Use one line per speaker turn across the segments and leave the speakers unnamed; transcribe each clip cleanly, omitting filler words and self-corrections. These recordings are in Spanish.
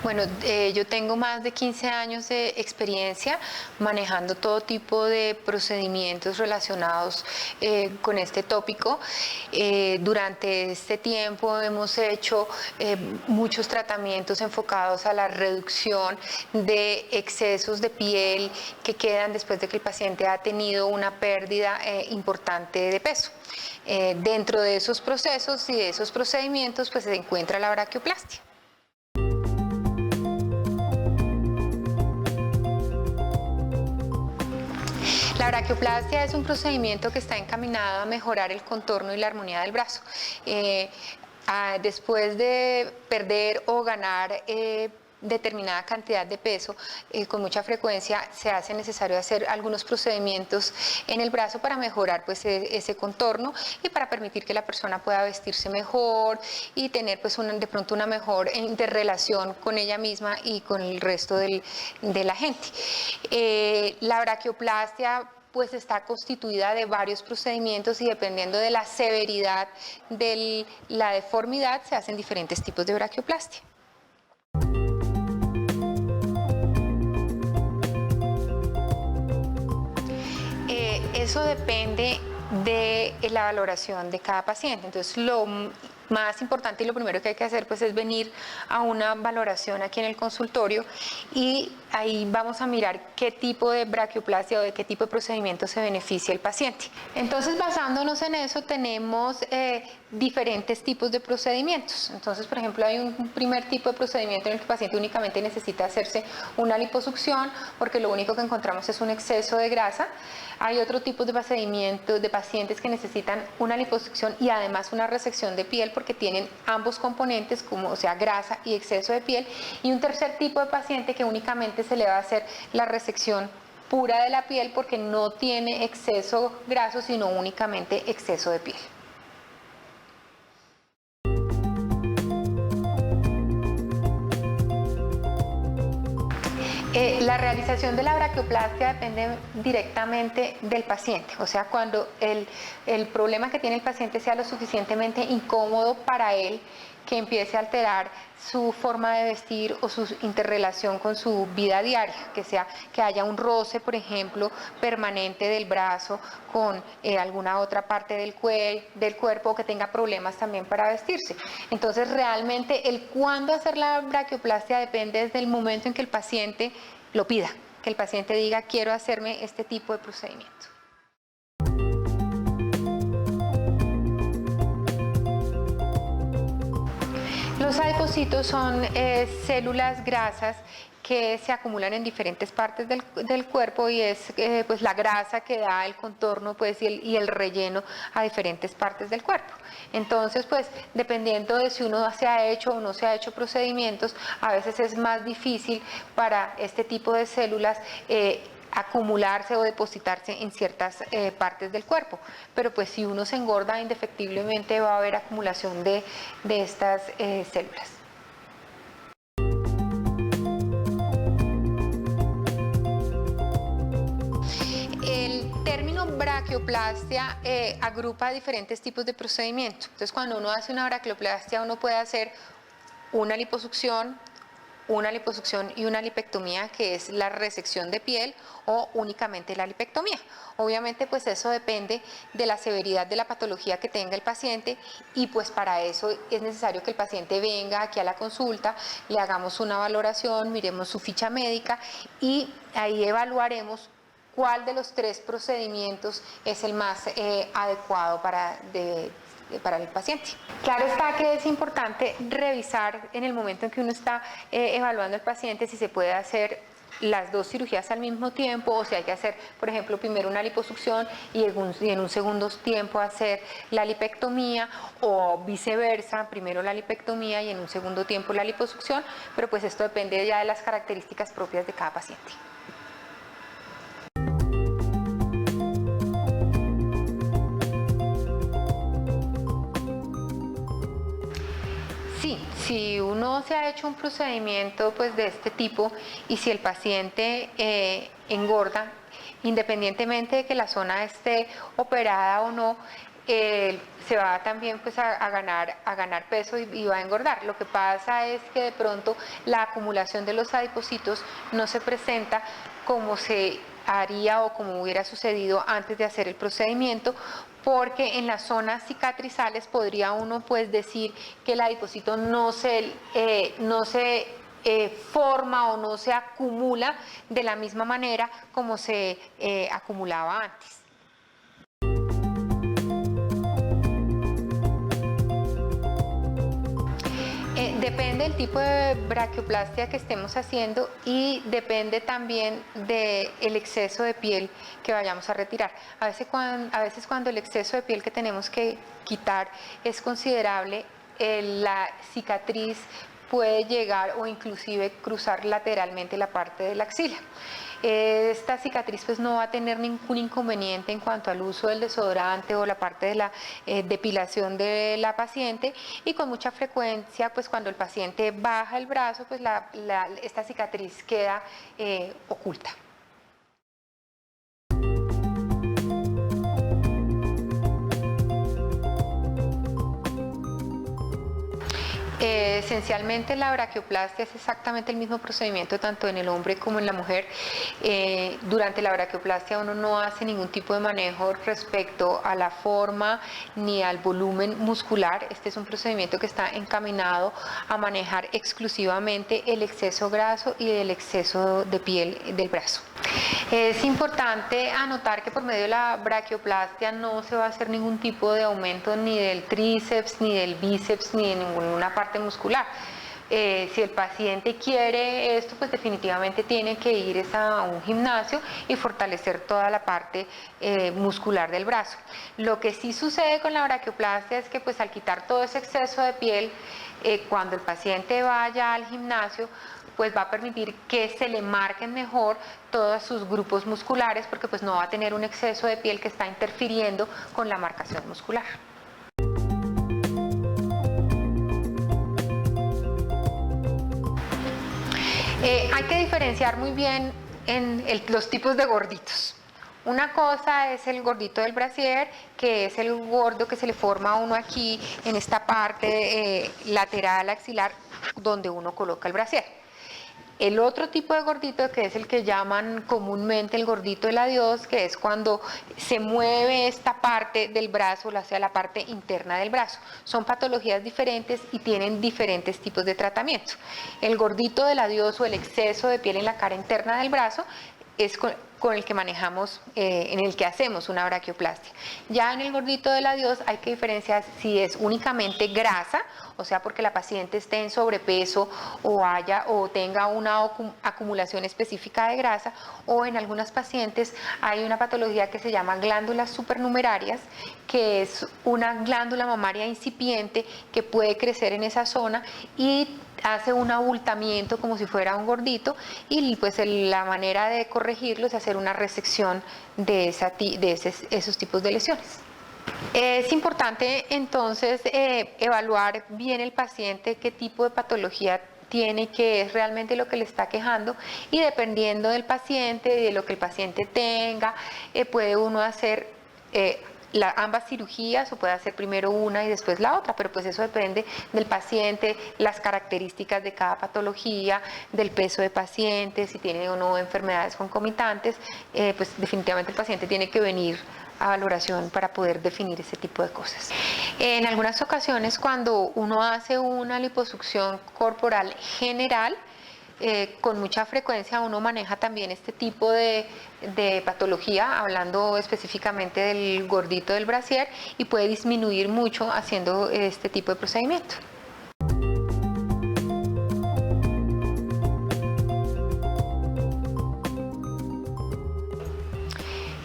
Bueno, yo tengo más de 15 años de experiencia manejando todo tipo de procedimientos relacionados con este tópico. Durante este tiempo hemos hecho muchos tratamientos enfocados a la reducción de excesos de piel que quedan después de que el paciente ha tenido una pérdida importante de peso. Dentro de esos procesos y de esos procedimientos pues se encuentra la braquioplastia. La braquioplastia es un procedimiento que está encaminado a mejorar el contorno y la armonía del brazo. Después de perder o ganar determinada cantidad de peso, con mucha frecuencia se hace necesario hacer algunos procedimientos en el brazo para mejorar pues ese contorno y para permitir que la persona pueda vestirse mejor y tener pues de pronto una mejor interrelación con ella misma y con el resto de la gente. La braquioplastia pues está constituida de varios procedimientos y dependiendo de la severidad de la deformidad se hacen diferentes tipos de braquioplastia. Eso depende de la valoración de cada paciente. Entonces, lo más importante y lo primero que hay que hacer pues es venir a una valoración aquí en el consultorio y ahí vamos a mirar qué tipo de braquioplastia o de qué tipo de procedimiento se beneficia el paciente. Entonces, basándonos en eso, tenemos diferentes tipos de procedimientos. Entonces, por ejemplo, hay un primer tipo de procedimiento en el que el paciente únicamente necesita hacerse una liposucción porque lo único que encontramos es un exceso de grasa. Hay otro tipo de procedimiento de pacientes que necesitan una liposucción y además una resección de piel porque tienen ambos componentes, como o sea grasa y exceso de piel, y un tercer tipo de paciente que únicamente se le va a hacer la resección pura de la piel porque no tiene exceso graso sino únicamente exceso de piel. La realización de la braquioplastia depende directamente del paciente, o sea, cuando el problema que tiene el paciente sea lo suficientemente incómodo para él, que empiece a alterar su forma de vestir o su interrelación con su vida diaria, que haya un roce, por ejemplo, permanente del brazo con alguna otra parte del cuerpo, o que tenga problemas también para vestirse. Entonces, realmente el cuándo hacer la braquioplastia depende desde el momento en que el paciente lo pida, que el paciente diga quiero hacerme este tipo de procedimiento. Los adipocitos son células grasas que se acumulan en diferentes partes del cuerpo y es pues la grasa que da el contorno pues, y el relleno a diferentes partes del cuerpo. Entonces, pues dependiendo de si uno se ha hecho o no se ha hecho procedimientos, a veces es más difícil para este tipo de células acumularse o depositarse en ciertas partes del cuerpo, pero pues si uno se engorda indefectiblemente va a haber acumulación de estas células. El término braquioplastia agrupa diferentes tipos de procedimientos. Entonces, cuando uno hace una braquioplastia, uno puede hacer una liposucción y una lipectomía, que es la resección de piel, o únicamente la lipectomía. Obviamente, pues eso depende de la severidad de la patología que tenga el paciente y pues para eso es necesario que el paciente venga aquí a la consulta, le hagamos una valoración, miremos su ficha médica y ahí evaluaremos cuál de los tres procedimientos es el más adecuado para el paciente. Claro está que es importante revisar en el momento en que uno está evaluando al paciente si se puede hacer las dos cirugías al mismo tiempo o si hay que hacer, por ejemplo, primero una liposucción y en un segundo tiempo hacer la lipectomía o viceversa, primero la lipectomía y en un segundo tiempo la liposucción, pero pues esto depende ya de las características propias de cada paciente. Sí, si uno se ha hecho un procedimiento pues, de este tipo y si el paciente engorda, independientemente de que la zona esté operada o no, se va también pues a ganar peso y va a engordar. Lo que pasa es que de pronto la acumulación de los adipocitos no se presenta como se haría o como hubiera sucedido antes de hacer el procedimiento, porque en las zonas cicatrizales podría uno pues decir que el adipocito no se forma o no se acumula de la misma manera como se acumulaba antes. Depende del tipo de braquioplastia que estemos haciendo y depende también del exceso de piel que vayamos a retirar. A veces cuando el exceso de piel que tenemos que quitar es considerable, la cicatriz puede llegar o inclusive cruzar lateralmente la parte de la axila. Esta cicatriz pues no va a tener ningún inconveniente en cuanto al uso del desodorante o la parte de la depilación de la paciente, y con mucha frecuencia pues cuando el paciente baja el brazo pues esta cicatriz queda oculta. Esencialmente la braquioplastia es exactamente el mismo procedimiento tanto en el hombre como en la mujer. Durante la braquioplastia uno no hace ningún tipo de manejo respecto a la forma ni al volumen muscular. Este es un procedimiento que está encaminado a manejar exclusivamente el exceso graso y el exceso de piel del brazo. Es importante anotar que por medio de la braquioplastia no se va a hacer ningún tipo de aumento ni del tríceps, ni del bíceps, ni de ninguna parte muscular. Si el paciente quiere esto, pues definitivamente tiene que ir a un gimnasio y fortalecer toda la parte muscular del brazo. Lo que sí sucede con la braquioplastia es que pues al quitar todo ese exceso de piel, cuando el paciente vaya al gimnasio, pues va a permitir que se le marquen mejor todos sus grupos musculares, porque pues no va a tener un exceso de piel que está interfiriendo con la marcación muscular. Hay que diferenciar muy bien en los tipos de gorditos. Una cosa es el gordito del brasier, que es el gordo que se le forma a uno aquí en esta parte lateral axilar donde uno coloca el brasier. El otro tipo de gordito, que es el que llaman comúnmente el gordito del adiós, que es cuando se mueve esta parte del brazo hacia la parte interna del brazo. Son patologías diferentes y tienen diferentes tipos de tratamiento. El gordito del adiós o el exceso de piel en la cara interna del brazo es con el que manejamos, en el que hacemos una braquioplastia. Ya en el gordito del adiós hay que diferenciar si es únicamente grasa, o sea, porque la paciente esté en sobrepeso o tenga una acumulación específica de grasa, o en algunas pacientes hay una patología que se llama glándulas supernumerarias, que es una glándula mamaria incipiente que puede crecer en esa zona y hace un abultamiento como si fuera un gordito, y pues la manera de corregirlo es hacer una resección de esos tipos de lesiones. Es importante entonces evaluar bien el paciente qué tipo de patología tiene, qué es realmente lo que le está quejando, y dependiendo del paciente, de lo que el paciente tenga, puede uno hacer ambas cirugías, o puede hacer primero una y después la otra, pero pues eso depende del paciente, las características de cada patología, del peso de paciente, si tiene o no enfermedades concomitantes. Pues definitivamente el paciente tiene que venir a valoración para poder definir ese tipo de cosas. En algunas ocasiones, cuando uno hace una liposucción corporal general, con mucha frecuencia uno maneja también este tipo de patología, hablando específicamente del gordito del brasier, y puede disminuir mucho haciendo este tipo de procedimiento.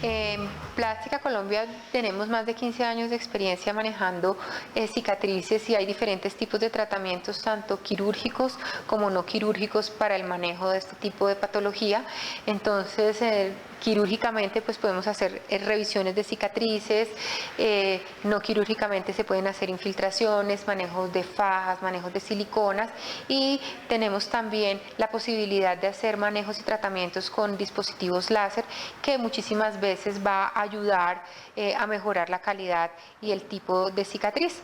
En Plástica Colombia tenemos más de 15 años de experiencia manejando cicatrices, y hay diferentes tipos de tratamientos, tanto quirúrgicos como no quirúrgicos, para el manejo de este tipo de patología. Entonces, quirúrgicamente pues podemos hacer revisiones de cicatrices, no quirúrgicamente se pueden hacer infiltraciones, manejos de fajas, manejos de siliconas, y tenemos también la posibilidad de hacer manejos y tratamientos con dispositivos láser, que muchísimas veces va a ayudar a mejorar la calidad y el tipo de cicatriz.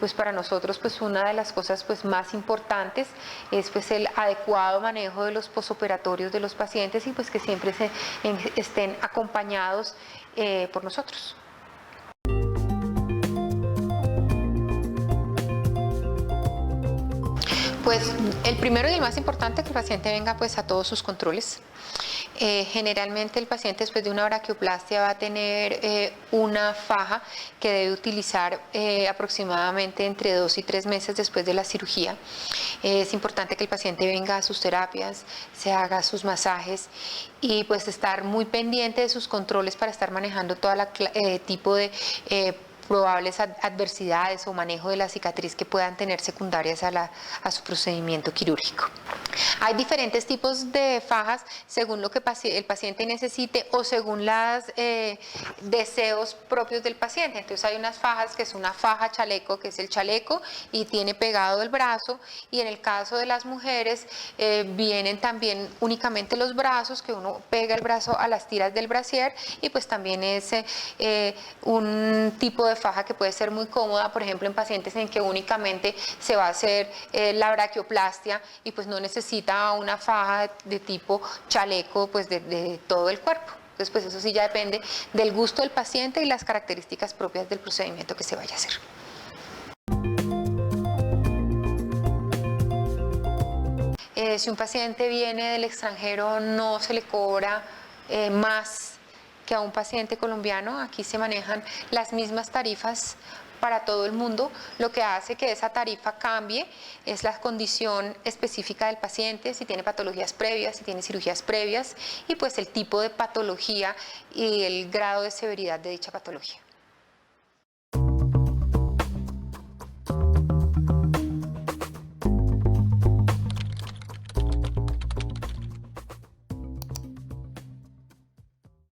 Pues para nosotros pues una de las cosas pues más importantes es pues el adecuado manejo de los posoperatorios de los pacientes, y pues que siempre estén acompañados por nosotros. Pues el primero y el más importante, que el paciente venga pues a todos sus controles. Generalmente el paciente después de una braquioplastia va a tener una faja que debe utilizar aproximadamente entre 2 y 3 meses después de la cirugía. Es importante que el paciente venga a sus terapias, se haga sus masajes y pues estar muy pendiente de sus controles para estar manejando todo tipo de probables adversidades o manejo de la cicatriz que puedan tener secundarias a su procedimiento quirúrgico. Hay diferentes tipos de fajas según lo que el paciente necesite o según los deseos propios del paciente. Entonces hay unas fajas que es una faja chaleco, que es el chaleco y tiene pegado el brazo, y en el caso de las mujeres vienen también únicamente los brazos, que uno pega el brazo a las tiras del brasier, y pues también es un tipo de faja que puede ser muy cómoda, por ejemplo en pacientes en que únicamente se va a hacer la braquioplastia y pues no necesita una faja de tipo chaleco pues de todo el cuerpo. Entonces pues eso sí ya depende del gusto del paciente y las características propias del procedimiento que se vaya a hacer. Si un paciente viene del extranjero no se le cobra más que a un paciente colombiano. Aquí se manejan las mismas tarifas para todo el mundo. Lo que hace que esa tarifa cambie es la condición específica del paciente, si tiene patologías previas, si tiene cirugías previas, y pues el tipo de patología y el grado de severidad de dicha patología.